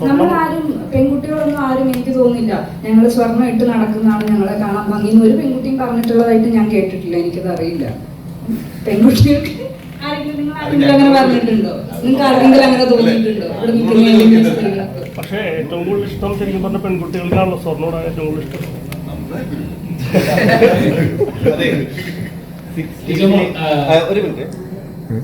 നമ്മളാരും പെൺകുട്ടികളൊന്നും ആരും എനിക്ക് തോന്നുന്നില്ല ഞങ്ങൾ സ്വർണ്ണം ഇട്ട് നടക്കുന്നതാണ് ഞങ്ങളെ കാണാൻ ഭംഗിന്ന് ഒരു പെൺകുട്ടിയും പറഞ്ഞിട്ടുള്ളതായിട്ട് ഞാൻ കേട്ടിട്ടില്ല. എനിക്കത് അറിയില്ല. പെൺകുട്ടികൾക്ക് ആരെങ്കിലും നിങ്ങൾ ആരെങ്കിലും അങ്ങനെ പറഞ്ഞിട്ടുണ്ടോ? നിങ്ങൾക്ക് ആരെങ്കിലും അങ്ങനെ തോന്നിയിട്ടുണ്ടോ? ഇവിടെ നിൽക്കുന്ന പക്ഷേ ഏറ്റവും കൂടുതൽ ഇഷ്ടം ശരിക്കും പറഞ്ഞ പെൺകുട്ടികൾക്കാണല്ലോ സ്വർണ്ണോടാണ് ഏറ്റവും കൂടുതൽ ഇഷ്ടം. ഒരു മിനിറ്റ്,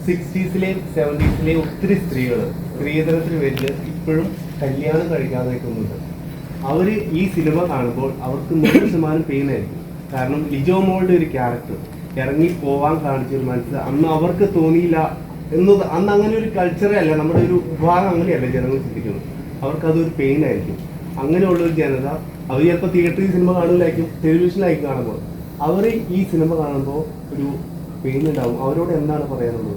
60s-ലെയും 70s-ലെയും ഒത്തിരി സ്ത്രീകൾ സ്ത്രീധനത്തിന് പേരിൽ ഇപ്പോഴും കല്യാണം കഴിക്കാതെ നിൽക്കുന്നുണ്ട്. അവര് ഈ സിനിമ കാണുമ്പോൾ അവർക്ക് 100% പെയിൻ ആയിരിക്കും. കാരണം ലിജോ മോളുടെ ഒരു ക്യാരക്ടർ ഇറങ്ങി പോവാൻ കാണിച്ചൊരു മനസ്സിൽ അന്ന് അവർക്ക് തോന്നിയില്ല എന്നത്. അന്ന് അങ്ങനെ ഒരു കൾച്ചറേ അല്ല, നമ്മുടെ ഒരു വിഭാഗം അങ്ങനെയല്ല ജനങ്ങൾ ചിന്തിക്കുന്നത്. അവർക്കതൊരു പെയിൻ ആയിരിക്കും. അങ്ങനെയുള്ളൊരു ജനത അവർ ചിലപ്പോൾ തിയേറ്ററിൽ സിനിമ കാണുമ്പോഴായിരിക്കും, ടെലിവിഷനിലായിരിക്കും കാണുമ്പോൾ അവർ ഈ സിനിമ കാണുമ്പോൾ ഒരു പെയിൻ ഉണ്ടാവും. അവരോട് എന്താണ് പറയാനുള്ളത്?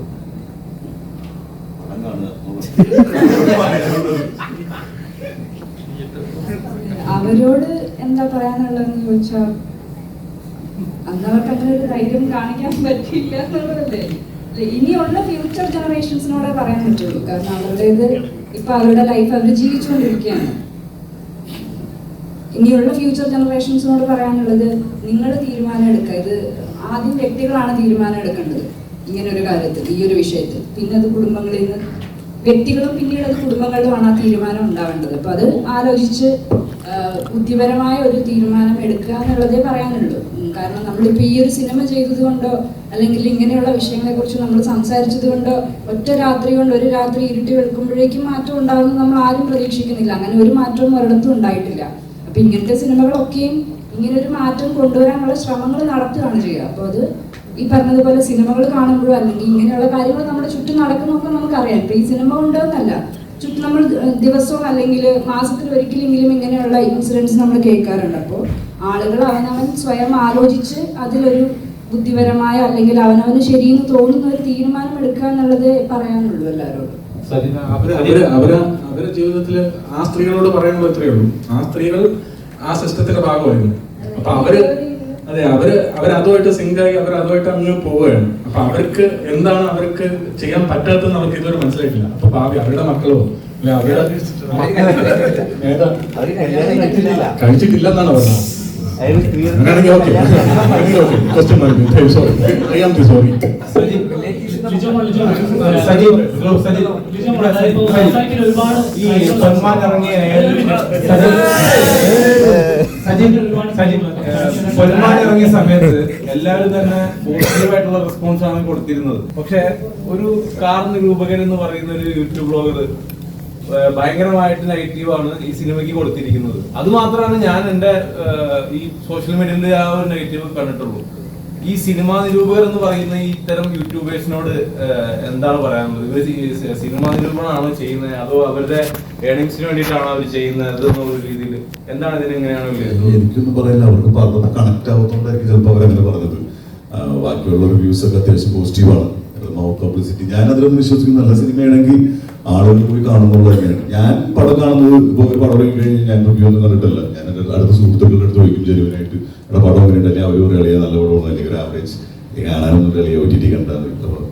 അവരോട് എന്താ പറയാനുള്ളതെന്ന് ചോദിച്ചാൽ അന്നവർക്ക് അങ്ങനെ ഒരു ധൈര്യം കാണിക്കാൻ പറ്റില്ല എന്നുള്ളതല്ലേ. ഇനിയുള്ള ഫ്യൂച്ചർ ജനറേഷൻസിനോടെ പറയാൻ പറ്റുള്ളൂ. കാരണം അവരുടേത് ഇപ്പൊ അവരുടെ ലൈഫ് അവർ ജീവിച്ചുകൊണ്ടിരിക്കുകയാണ്. ഇനിയുള്ള ഫ്യൂച്ചർ ജനറേഷൻസിനോട് പറയാനുള്ളത് നിങ്ങൾ തീരുമാനം എടുക്കുക. ഇത് ആദ്യം വ്യക്തികളാണ് തീരുമാനം എടുക്കേണ്ടത് ഇങ്ങനെ ഒരു കാര്യത്തിൽ, ഈ ഒരു വിഷയത്തിൽ. പിന്നെ അത് കുടുംബങ്ങളിൽ നിന്ന് വ്യക്തികളും പിന്നീട് അത് കുടുംബങ്ങളിലുമാണ് ആ തീരുമാനം ഉണ്ടാവേണ്ടത്. അപ്പൊ അത് ആലോചിച്ച് ബുദ്ധിപരമായ ഒരു തീരുമാനം എടുക്കുക എന്നുള്ളതേ പറയാനുള്ളൂ. കാരണം നമ്മളിപ്പോൾ ഈ ഒരു സിനിമ ചെയ്തത് കൊണ്ടോ അല്ലെങ്കിൽ ഇങ്ങനെയുള്ള വിഷയങ്ങളെ കുറിച്ച് നമ്മൾ സംസാരിച്ചത് കൊണ്ടോ ഒറ്റ രാത്രി കൊണ്ട് ഒരു രാത്രി ഇരുട്ടി വെളുക്കുമ്പോഴേക്കും മാറ്റം ഉണ്ടാകുമെന്ന് നമ്മൾ ആരും പ്രതീക്ഷിക്കുന്നില്ല. അങ്ങനെ ഒരു മാറ്റവും ഒരിടത്തും ഉണ്ടായിട്ടില്ല. അപ്പൊ ഇങ്ങനത്തെ സിനിമകളൊക്കെയും ഇങ്ങനെ ഒരു മാറ്റം കൊണ്ടുവരാനുള്ള ശ്രമങ്ങൾ നടത്തുകയാണ് ചെയ്യുക. അപ്പോൾ അത് ഈ പറഞ്ഞതുപോലെ സിനിമകൾ കാണുമ്പോഴോ അല്ലെങ്കിൽ ഇങ്ങനെയുള്ള കാര്യങ്ങൾ നമ്മുടെ ചുറ്റും നടക്കുന്നതൊക്കെ നമുക്കറിയാം. ഇപ്പൊ ഈ സിനിമ കൊണ്ടോന്നല്ല, ചുറ്റും നമ്മൾ ദിവസവും അല്ലെങ്കിൽ മാസത്തിൽ ഒരിക്കലെങ്കിലും ഇങ്ങനെയുള്ള ഇൻസിഡൻസ് നമ്മൾ കേൾക്കാറുണ്ട്. അപ്പോൾ ആളുകൾ അവനവൻ സ്വയം ആലോചിച്ച് അതിലൊരു ബുദ്ധിപരമായ അല്ലെങ്കിൽ അവനവന് ശരിയെന്ന് തോന്നുന്ന ഒരു തീരുമാനം എടുക്കുക എന്നുള്ളതേ പറയാനുള്ളൂ എല്ലാവരോടും. അവരുടെ ജീവിതത്തില് ആ സ്ത്രീകളോട് പറയാനുള്ള ഇത്രയേ ഉള്ളൂ. ആ സ്ത്രീകൾ ആ സിസ്റ്റത്തിന്റെ ഭാഗമായിരുന്നു. അപ്പൊ അവരതുമായിട്ട് സിങ്കായി അവരതുമായിട്ട് അങ്ങ് പോവുകയാണ്. അപ്പൊ അവർക്ക് എന്താണ് അവർക്ക് ചെയ്യാൻ പറ്റാത്തതെന്ന് അവർക്ക് ഇതുവരെ മനസ്സിലായിട്ടില്ല. അപ്പൊ ഭാവി അവരുടെ മക്കളോ അല്ലെ അവരുടെ കഴിച്ചിട്ടില്ലെന്നാണ് പറഞ്ഞത്. ഇറങ്ങിയ സമയത്ത് എല്ലാവരും തന്നെ പോസിറ്റീവായിട്ടുള്ള റെസ്പോൺസ് ആണ് കൊടുത്തിരുന്നത്. പക്ഷെ ഒരു കാർ നിരൂപകൻ എന്ന് പറയുന്ന ഒരു യൂട്യൂബ് ബ്ലോഗർ ഭയങ്കരമായിട്ട് നെഗറ്റീവാണ് ഈ സിനിമയ്ക്ക് കൊടുത്തിരിക്കുന്നത്. അത് മാത്രമാണ് ഞാൻ എൻ്റെ ഈ സോഷ്യൽ മീഡിയയിൽ ആ ഒരു നെഗറ്റീവ് കണ്ടിട്ടുള്ളൂ. ഈ സിനിമാ നിരൂപകർ എന്ന് പറയുന്ന ഈ ഇത്തരം യൂട്യൂബേഴ്സിനോട് എന്താണ് പറയാനുള്ളത്? ഇവർ സിനിമാ നിരൂപണമാണോ ചെയ്യുന്നത് അതോ അവരുടെ ഏണിങ്സിന് വേണ്ടിയിട്ടാണോ അവർ ചെയ്യുന്നത് എന്നുള്ള രീതിയിൽ എന്താണ് ഇതിനെങ്ങനെയാണ്? എനിക്കൊന്നും പറയില്ല. അവർക്ക് പറഞ്ഞത് കണക്ട് ആവുന്നതുകൊണ്ടായിരിക്കും ചിലപ്പോൾ അവരങ്ങനെ പറഞ്ഞത്. ബാക്കിയുള്ള റിവ്യൂസ് ഒക്കെ അത്യാവശ്യം പോസിറ്റീവാണ്. മൗത്ത് പബ്ലിസിറ്റി ഞാൻ അതിലൊന്നും വിശ്വസിക്കുന്ന നല്ല സിനിമയാണെങ്കിൽ ആളുകൾ പോയി കാണുന്നുള്ള തന്നെയാണ്. ഞാൻ പടം കാണുന്നത് ഇപ്പോൾ ഒരു പടം ഇറങ്ങി കഴിഞ്ഞാൽ ഞാൻ റിവ്യൂ ഒന്നും കണ്ടിട്ടില്ല. ഞാൻ എൻ്റെ അടുത്ത സുഹൃത്തുക്കളുടെ അടുത്ത് ചോദിക്കും ജനുവിനായിട്ട് ഇവിടെ പടം എങ്ങനെയുണ്ടെങ്കിൽ അവർ ഒരു എളിയ നല്ല പടമാണ് അല്ലെങ്കിൽ ഒരു ആവറേജ് കാണാനൊന്നും എളിയ OTT കണ്ടാൽ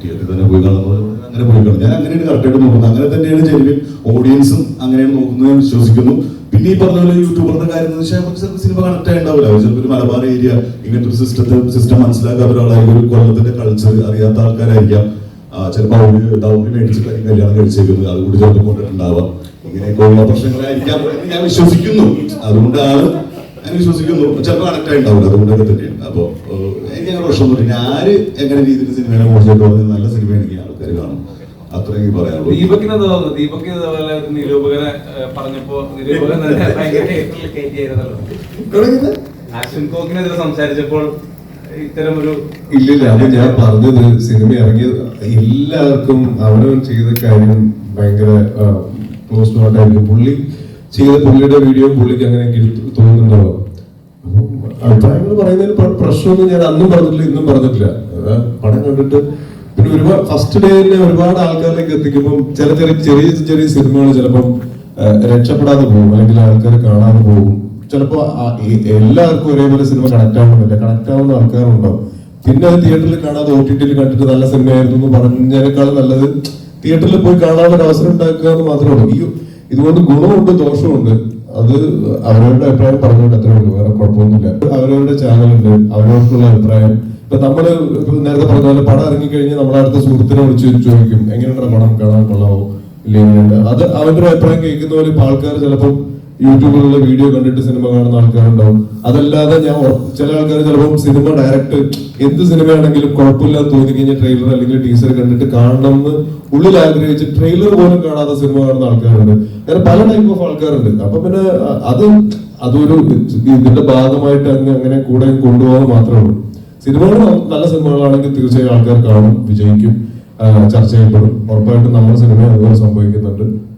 തിയേറ്ററിൽ തന്നെ പോയി കാണുന്നത് അങ്ങനെ പോയി കാണും. ഞാൻ അങ്ങനെയാണ് കറക്റ്റായിട്ട് നോക്കുന്നത്. അങ്ങനെ തന്നെയാണ് ജനുവിൻ ഓഡിയൻസും അങ്ങനെയാണ് നോക്കുന്നത് വിശ്വസിക്കുന്നു. പിന്നെ ഈ പറഞ്ഞ പോലെ യൂട്യൂബറുടെ കാര്യം എന്ന് വെച്ചാൽ അവർക്ക് ചിലപ്പോൾ സിനിമ കണക്ട് ആയിട്ടുണ്ടാവില്ല. അവർ ചിലപ്പോൾ ഒരു മലബാർ ഏരിയ ഇങ്ങനത്തെ ഒരു സിസ്റ്റം മനസ്സിലാക്കാത്ത ഒരാളായിരിക്കും. ഒരു കൊല്ലത്തിന്റെ കൾച്ചർ അറിയാത്ത ആൾക്കാരായിരിക്കാം. ചിലപ്പോൾ അവര് ഡൗറി മേടിച്ചിട്ട് കല്യാണം കഴിച്ചേക്കുന്നത് അതുകൂടി ചിലപ്പോൾ കൊണ്ടിട്ടുണ്ടാവാം. ഇങ്ങനെയൊക്കെയുള്ള പ്രശ്നങ്ങളായിരിക്കാം ഞാൻ വിശ്വസിക്കുന്നു. അതുകൊണ്ടാണ് ഞാൻ വിശ്വസിക്കുന്നു. ചിലപ്പോൾ കണക്ട് ആയിട്ടുണ്ടാവില്ല. അതുകൊണ്ടൊക്കെ തന്നെയാണ്. അപ്പോൾ എനിക്ക് അങ്ങനെ പ്രശ്നമൊന്നുമില്ല. ആര് എങ്ങനെ രീതിയിൽ സിനിമയെ മോശമായിട്ട് പറഞ്ഞത് നല്ല സിനിമയാണെങ്കിൽ ആൾക്കാർ കാണും. അത്രയും പറയാനുള്ളൂ. ദീപകിന് എന്താ തോന്നുന്നു? ദീപക് ഇതേപോലെ നിരൂപകനെ പറഞ്ഞപ്പോ നിരൂപകൻ ആക്ഷൻ കോക്കിനെതിരെ സംസാരിച്ചപ്പോൾ ഇത്തരം ഒരു ഇല്ലില്ല. അപ്പൊ ഞാൻ പറഞ്ഞത് സിനിമ ഇറങ്ങിയ എല്ലാവർക്കും അവനവൻ ചെയ്ത കാര്യം ഭയങ്കര ക്ലോസ് ടു ഹാർട്ടായിരിക്കും. പുള്ളി ചെയ്ത പുള്ളിയുടെ വീഡിയോ പുള്ളിക്ക് അങ്ങനെ തോന്നുന്നുണ്ടാവും. അഭിപ്രായങ്ങൾ പറയുന്നതിന് പ്രശ്നമൊന്നും ഞാൻ അന്നും പറഞ്ഞിട്ടില്ല ഇന്നും പറഞ്ഞിട്ടില്ല. പടം കണ്ടിട്ട് പിന്നെ ഒരുപാട് ഫസ്റ്റ് ഡേ തന്നെ ഒരുപാട് ആൾക്കാരിലേക്ക് എത്തിക്കുമ്പോൾ ചെറിയ ചെറിയ സിനിമകൾ ചിലപ്പം രക്ഷപ്പെടാതെ പോകും അല്ലെങ്കിൽ ആൾക്കാർ കാണാതെ പോകും. ചിലപ്പോ എല്ലാവർക്കും ഒരേപോലെ സിനിമ കണക്ട് ആവണമെന്നില്ല. കണക്ട് ആവുന്ന ആൾക്കാരുണ്ടാവും. പിന്നെ അത് തിയേറ്ററിൽ കാണാതെ OTT കണ്ടിട്ട് നല്ല സിനിമയായിരുന്നു എന്ന് പറഞ്ഞതിനേക്കാൾ നല്ലത് തിയേറ്ററിൽ പോയി കാണാനുള്ള ഒരു അവസരം ഉണ്ടാക്കുക എന്ന് മാത്രമേ ഉള്ളൂ. ഇതുകൊണ്ട് ഗുണമുണ്ട് ദോഷമുണ്ട്. അത് അവരവരുടെ അഭിപ്രായം പറഞ്ഞുകൊണ്ട് അത്രേ ഉള്ളൂ, വേറെ കുഴപ്പമൊന്നുമില്ല. അവരവരുടെ ചാനലുണ്ട്, അവരവർക്കുള്ള അഭിപ്രായം. ഇപ്പൊ നമ്മള് നേരത്തെ പറഞ്ഞ പോലെ പടം ഇറങ്ങിക്കഴിഞ്ഞാൽ നമ്മളെ അടുത്ത സുഹൃത്തിനെ വിളിച്ച് ചോദിക്കും എങ്ങനെയുണ്ട് പടം, കാണാൻ കൊള്ളാവോ ഇല്ലെങ്കിൽ. അത് അവന്റെ ഒരു അഭിപ്രായം കേൾക്കുന്ന പോലെ ഇപ്പൊ ആൾക്കാർ ചിലപ്പോൾ യൂട്യൂബിലുള്ള വീഡിയോ കണ്ടിട്ട് സിനിമ കാണുന്ന ആൾക്കാരുണ്ടാവും. അതല്ലാതെ ചില ആൾക്കാർ ചിലപ്പോൾ സിനിമ ഡയറക്റ്റ് എന്ത് സിനിമയാണെങ്കിലും കുഴപ്പമില്ലാന്ന് തോന്നി കഴിഞ്ഞാൽ ട്രെയിലർ അല്ലെങ്കിൽ ടീസർ കണ്ടിട്ട് കാണണം എന്ന് ഉള്ളിൽ ആഗ്രഹിച്ച് ട്രെയിലർ പോലും കാണാതെ സിനിമ കാണുന്ന ആൾക്കാരുണ്ട്. അങ്ങനെ പല ടൈപ്പ് ഓഫ് ആൾക്കാരുണ്ട്. അപ്പൊ പിന്നെ അതൊരു ഇതിന്റെ ഭാഗമായിട്ട് അങ്ങനെ കൂടെ കൊണ്ടുപോകാൻ മാത്രമേ ഉള്ളൂ. സിനിമകൾ നല്ല സിനിമകളാണെങ്കിൽ തീർച്ചയായും ആൾക്കാർ കാണും, വിജയിക്കും, ചർച്ച ചെയ്യപ്പെടും. ഉറപ്പായിട്ടും നമ്മുടെ സിനിമ അതുപോലെ സംഭവിക്കുന്നുണ്ട്.